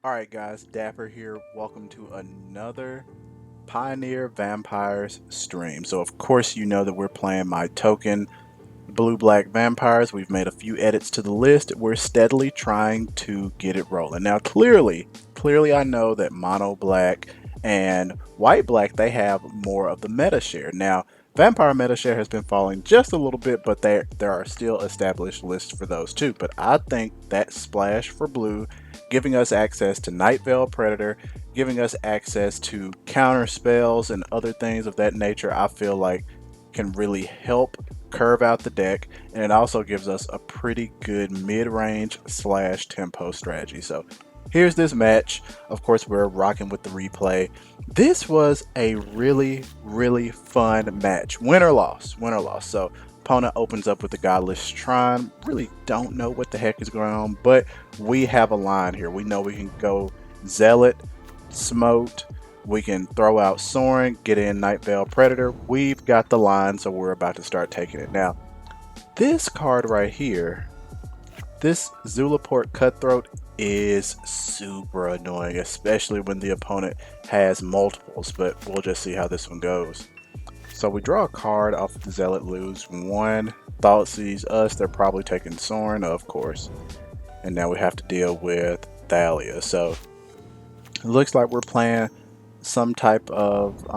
Alright guys, Dapper here. Welcome to another Pioneer Vampires stream. So of course you know that we're playing my token blue-black vampires. We've made a few edits to the list. We're steadily trying to get it rolling. Now clearly I know that mono black and white black, they have more of the meta share. Now vampire meta share has been falling just a little bit, but there are still established lists for those too. But I think that splash for blue, giving us access to Night Veil Predator, giving us access to counter spells and other things of that nature, I feel like can really help curve out the deck, and it also gives us a pretty good mid-range slash tempo strategy. So here's this match. Of course, we're rocking with the replay. This was a really fun match. Win or loss, win or loss. So opponent opens up with the Godless Shrine. Really don't know what the heck is going on, but we have a line here. We know we can go Zealot, Smote, we can throw out Soaring, get in Night Veil Predator. We've got the line, so we're about to start taking it. Now, this card right here, this Zulaport Cutthroat, is super annoying, especially when the opponent has multiples, but we'll just see how this one goes. So we draw a card off of the Zealot, lose one. Thought sees us, they're probably taking Soaring, of course. And now we have to deal with Thalia. So it looks like we're playing some type of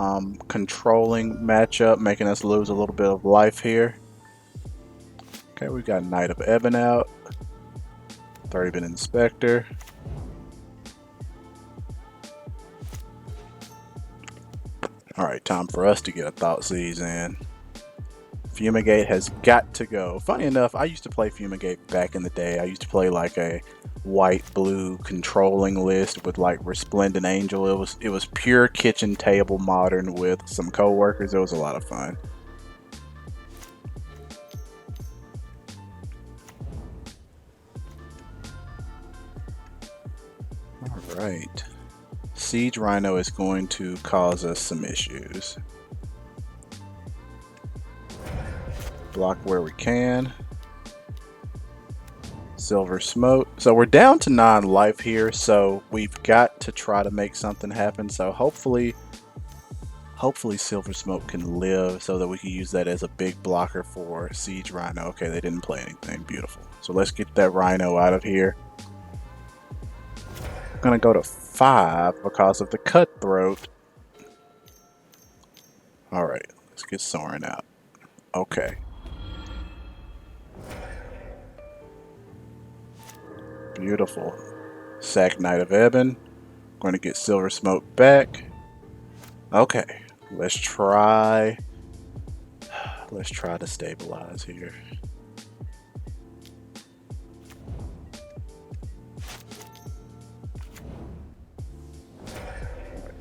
controlling matchup, making us lose a little bit of life here. Okay, we got Knight of Ebon out. 30-bit Inspector. Alright, time for us to get a Thoughtseize in. Fumigate has got to go. Funny enough, I used to play Fumigate back in the day. I used to play like a white-blue controlling list with like Resplendent Angel. It was pure kitchen table modern with some co-workers. It was a lot of fun. Alright. Siege Rhino is going to cause us some issues. Block where we can. Silver Smoke. So we're down to 9 life here, so we've got to try to make something happen. So hopefully Silver Smoke can live so that we can use that as a big blocker for Siege Rhino. Okay, they didn't play anything. Beautiful. So let's get that Rhino out of here. I'm gonna go to 5 because of the Cutthroat. Alright, let's get Soaring out. Okay. Beautiful. Sack Knight of Ebon. Going to get Silver Smoke back. Okay, let's try to stabilize here.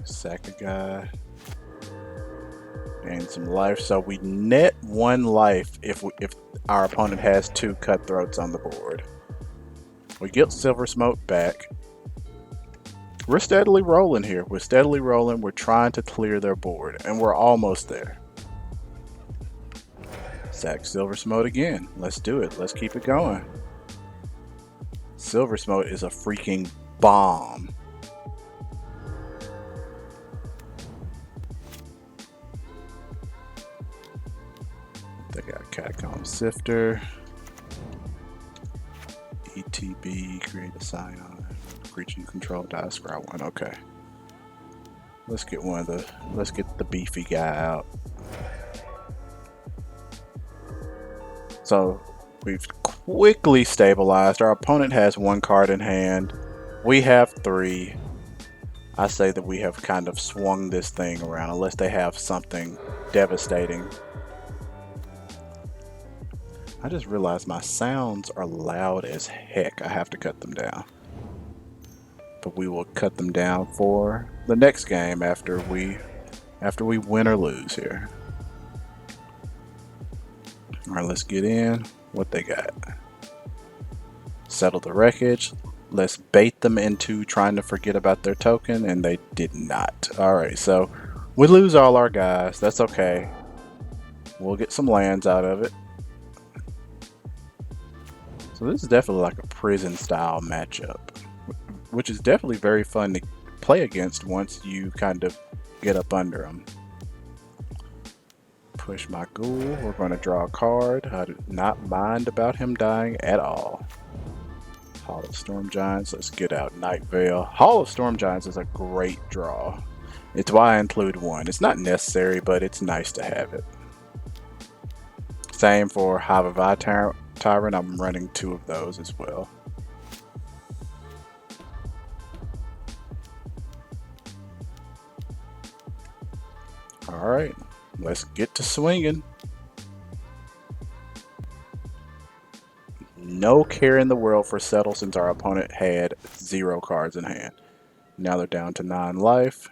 Sack a guy. Gain some life. So we net 1 life if our opponent has 2 Cutthroats on the board. We get Silver Smoke back. We're steadily rolling here. We're steadily rolling. We're trying to clear their board, and we're almost there. Sack Silver Smoke again. Let's do it. Let's keep it going. Silver Smoke is a freaking bomb. They got Catacomb Sifter. ETB, create a Scion, creature you control, die, scry 1. Okay. Let's get the beefy guy out. So we've quickly stabilized. Our opponent has 1 card in hand. We have 3. I say that we have kind of swung this thing around unless they have something devastating. I just realized my sounds are loud as heck. I have to cut them down. But we will cut them down for the next game after we win or lose here. Alright, let's get in. What they got? Settle the wreckage. Let's bait them into trying to forget about their token, and they did not. Alright, so we lose all our guys. That's okay. We'll get some lands out of it. So this is definitely like a prison style matchup. which is definitely very fun to play against once you kind of get up under them. Push my ghoul. We're going to draw a card. I do not mind about him dying at all. Hall of Storm Giants. Let's get out Night Veil. Hall of Storm Giants is a great draw. It's why I include one. It's not necessary, but it's nice to have it. Same for Hive of Eye Tyrant. I'm running 2 of those as well. Alright, let's get to swinging. No care in the world for Settle since our opponent had 0 cards in hand. Now they're down to 9 life.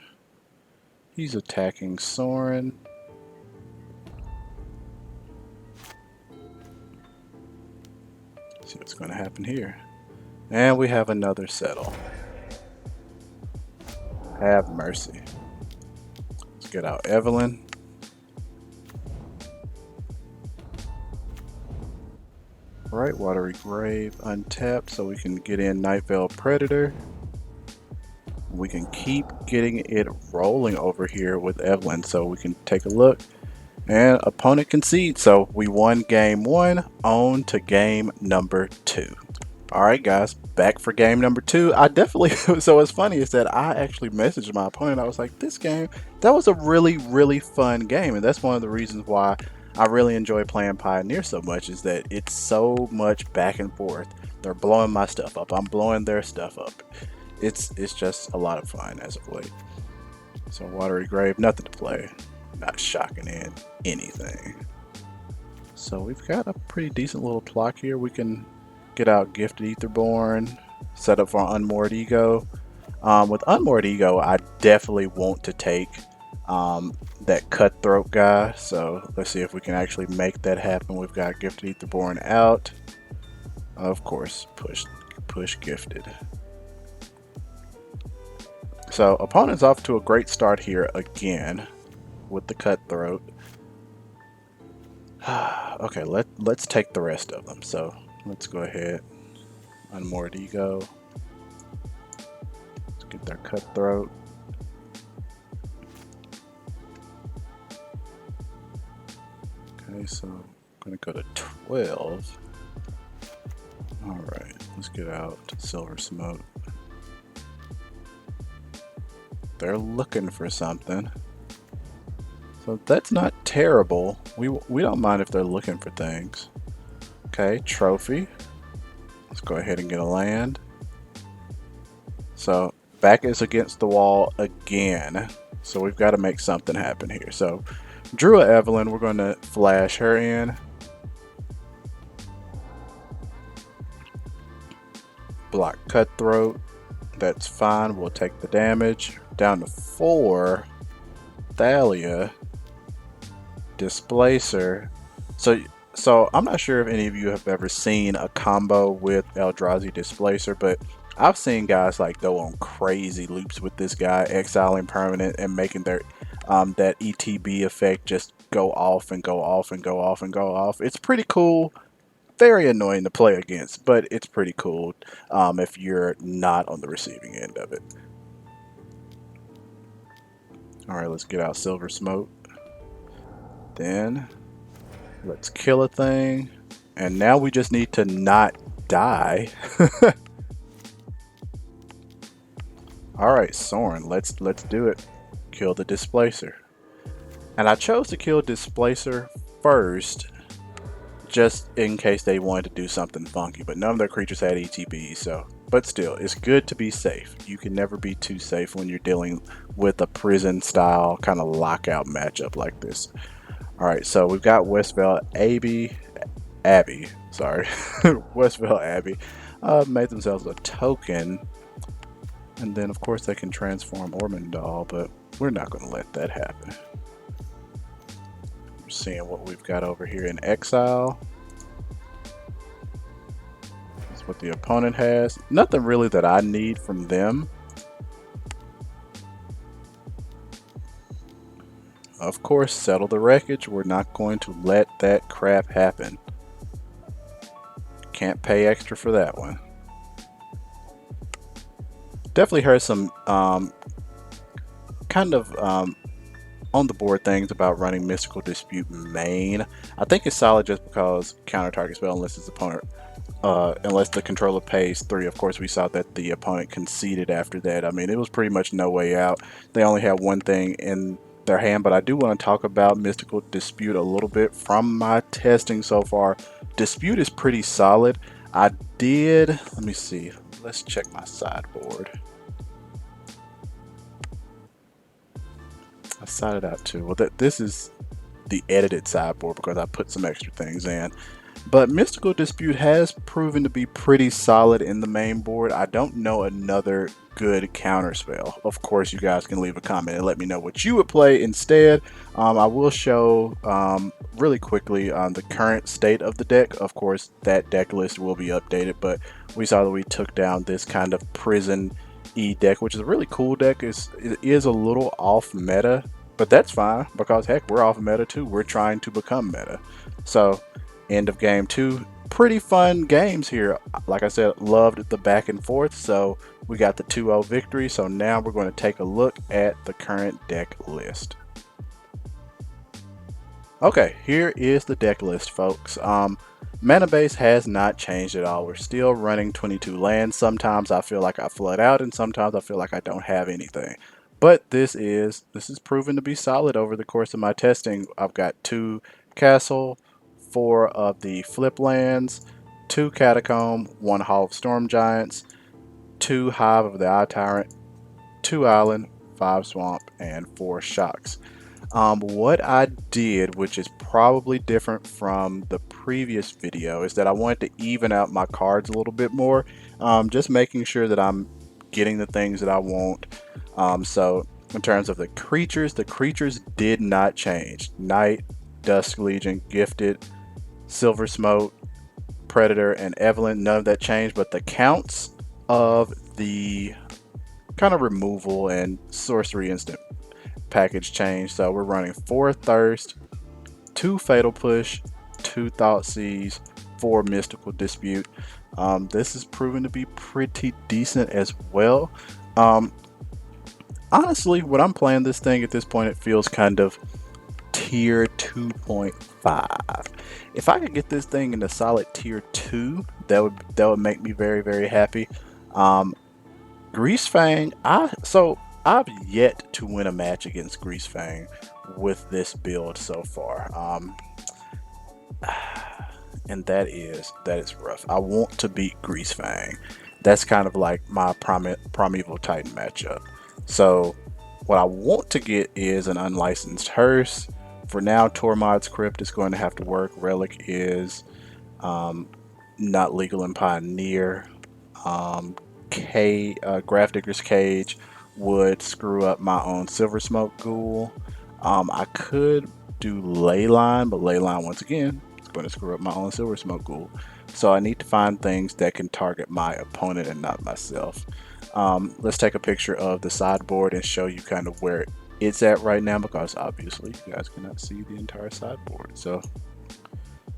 He's attacking Sorin. See what's going to happen here. And we have another Settle. Have mercy. Let's get out Evelyn. Right, Watery Grave untapped so we can get in Night Veil Predator. We can keep getting it rolling over here with Evelyn, so we can take a look. And opponent concedes, so we won game 1, on to game number 2. Alright guys, back for game number 2. I definitely, so what's funny is that I actually messaged my opponent. I was like, this game, that was a really fun game, and that's one of the reasons why I really enjoy playing Pioneer so much, is that it's so much back and forth. They're blowing my stuff up, I'm blowing their stuff up. It's just a lot of fun as of late. So Watery Grave, nothing to play. Not shocking in anything. So we've got a pretty decent little clock here. We can get out Gifted Aetherborn, set up for Unmoored Ego. With Unmoored Ego, I definitely want to take that Cutthroat guy. So let's see if we can actually make that happen. We've got Gifted Aetherborn out. Of course, push Gifted. So opponent's off to a great start here again with the Cutthroat. Okay, let's take the rest of them. So let's go ahead, Unmoored Ego. Let's get their Cutthroat. Okay, so I'm gonna go to 12. All right, let's get out Silver Smoke. They're looking for something. So that's not terrible. We don't mind if they're looking for things. Okay, Trophy. Let's go ahead and get a land. So back is against the wall again. So we've got to make something happen here. So drew a Evelyn. We're going to flash her in. Block Cutthroat. That's fine. We'll take the damage. Down to 4. Thalia. Displacer. So I'm not sure if any of you have ever seen a combo with Eldrazi Displacer, but I've seen guys like go on crazy loops with this guy, exiling permanent and making their that ETB effect just go off and go off and go off and go off. It's pretty cool. Very annoying to play against, but it's pretty cool if you're not on the receiving end of it. All right, let's get out Silver Smoke. Then let's kill a thing, and now we just need to not die. All right, Sorin, let's do it. Kill the Displacer. And I chose to kill Displacer first, just in case they wanted to do something funky. But none of their creatures had ETB, so. But still, it's good to be safe. You can never be too safe when you're dealing with a prison-style kind of lockout matchup like this. All right, so we've got Westvale Abbey. Sorry, Westvale Abbey made themselves a token. And then, of course, they can transform Ormondal, but we're not going to let that happen. We're seeing what we've got over here in exile. That's what the opponent has. Nothing really that I need from them. Of course, settle the wreckage. We're not going to let that crap happen. Can't pay extra for that one. Definitely heard some kind of on the board things about running Mystical Dispute main. I think it's solid just because counter target spell unless its opponent, unless the controller pays 3. Of course, we saw that the opponent conceded after that. I mean, it was pretty much no way out. They only had one thing in their hand, but I do want to talk about Mystical Dispute a little bit from my testing so far. Dispute is pretty solid. Let me see, let's check my sideboard. I sided out too. Well, this is the edited sideboard because I put some extra things in. But Mystical Dispute has proven to be pretty solid in the main board. I don't know another good counter spell. Of course, you guys can leave a comment and let me know what you would play instead. I will show really quickly on the current state of the deck. Of course, that deck list will be updated, but we saw that we took down this kind of prison deck, which is a really cool deck. It is a little off meta, but that's fine because heck, we're off meta too. We're trying to become meta. So end of game 2, pretty fun games here. Like I said, loved the back and forth. So we got the 2-0 victory. So now we're going to take a look at the current deck list. Okay, here is the deck list, folks. Mana base has not changed at all. We're still running 22 lands. Sometimes I feel like I flood out, and sometimes I feel like I don't have anything. But this is proven to be solid over the course of my testing. I've got 2 castle, 4 of the flip lands, 2 catacomb, 1 hall of storm giants, 2 hive of the eye tyrant, 2 island, 5 swamp, and 4 shocks. What I did, which is probably different from the previous video, is that I wanted to even out my cards a little bit more, just making sure that I'm getting the things that I want. So in terms of the creatures did not change. Knight, Dusk Legion, Gifted, Silver Smoke, Predator, and Evelyn, none of that changed, but the counts of the kind of removal and sorcery instant package changed. So we're running 4 Thirst, 2 Fatal Push, 2 Thoughtseize, 4 Mystical Dispute. This is proven to be pretty decent as well. Honestly, when I'm playing this thing at this point, it feels kind of tier 2.5. If I could get this thing into solid tier 2, that would make me very, very happy. Greasefang, I've yet to win a match against Greasefang with this build so far. And that is rough. I want to beat Greasefang. That's kind of like my Primeval Titan matchup. So what I want to get is an unlicensed hearse. For now, Tormod's Crypt is going to have to work. Relic is not legal in Pioneer. Grafdigger's Cage would screw up my own Silver Smoke Ghoul. I could do Leyline, but Leyline once again is going to screw up my own Silver Smoke Ghoul. So I need to find things that can target my opponent and not myself. Let's take a picture of the sideboard and show you kind of where it's at right now, because obviously you guys cannot see the entire sideboard. So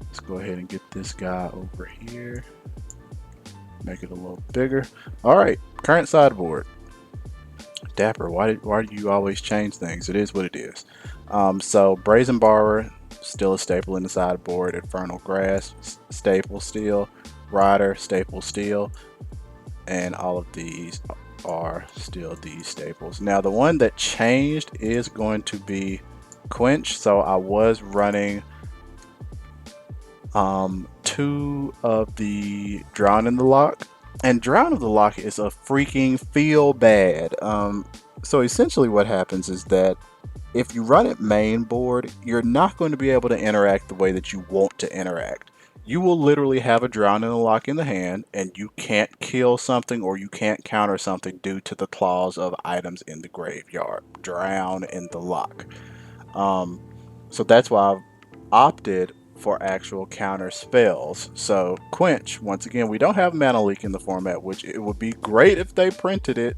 let's go ahead and get this guy over here, make it a little bigger. All right, current sideboard. Dapper, why do you always change things? It is what it is. So Brazen Borrower, still a staple in the sideboard. Infernal Grasp, staple still. Rider, staple still. And all of these are still these staples. Now the one that changed is going to be Quench. So I was running 2 of the Drown in the Loch, and Drown in the Loch is a freaking feel bad. So essentially what happens is that if you run it main board, you're not going to be able to interact the way that you want to interact. You will literally have a Drown in the Loch in the hand, and you can't kill something or you can't counter something due to the clause of items in the graveyard. Drown in the Loch. So that's why I've opted for actual counter spells. So Quench, once again, we don't have Mana Leak in the format, which it would be great if they printed it.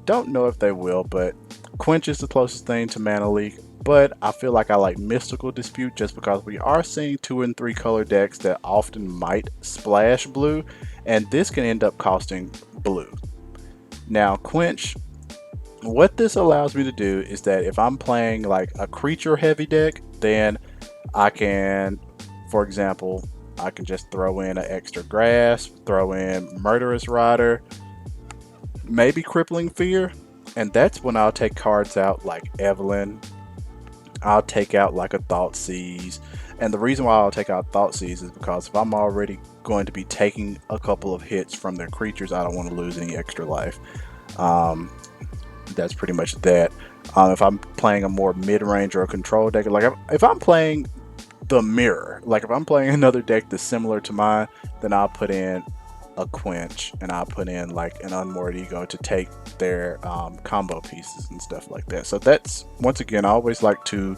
Don't know if they will, but Quench is the closest thing to Mana Leak. But I feel like I like Mystical Dispute just because we are seeing 2 and 3 color decks that often might splash blue, and this can end up costing blue. Now, Quench, what this allows me to do is that if I'm playing like a creature heavy deck, then I can, for example, I can just throw in an extra grass, throw in Murderous Rider, maybe Crippling Fear, and that's when I'll take cards out like Evelyn. I'll take out like a Thoughtseize, and the reason why I'll take out Thoughtseize is because if I'm already going to be taking a couple of hits from their creatures, I don't want to lose any extra life. Um, that's pretty much that. If I'm playing a more mid-range or a control deck, like if I'm playing the mirror, like if I'm playing another deck that's similar to mine, then I'll put in a Quench and I'll put in like an Unmoored Ego to take their combo pieces and stuff like that. So that's, once again, I always like to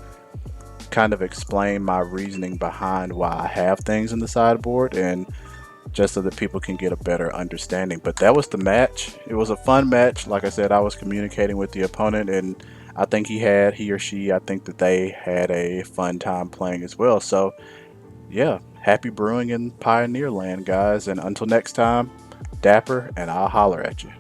kind of explain my reasoning behind why I have things in the sideboard, and just so that people can get a better understanding. But that was the match. It was a fun match. Like I said, I was communicating with the opponent, and I think he or she, I think that they had a fun time playing as well. So, yeah, happy brewing in Pioneer Land, guys. And until next time, Dapper, and I'll holler at you.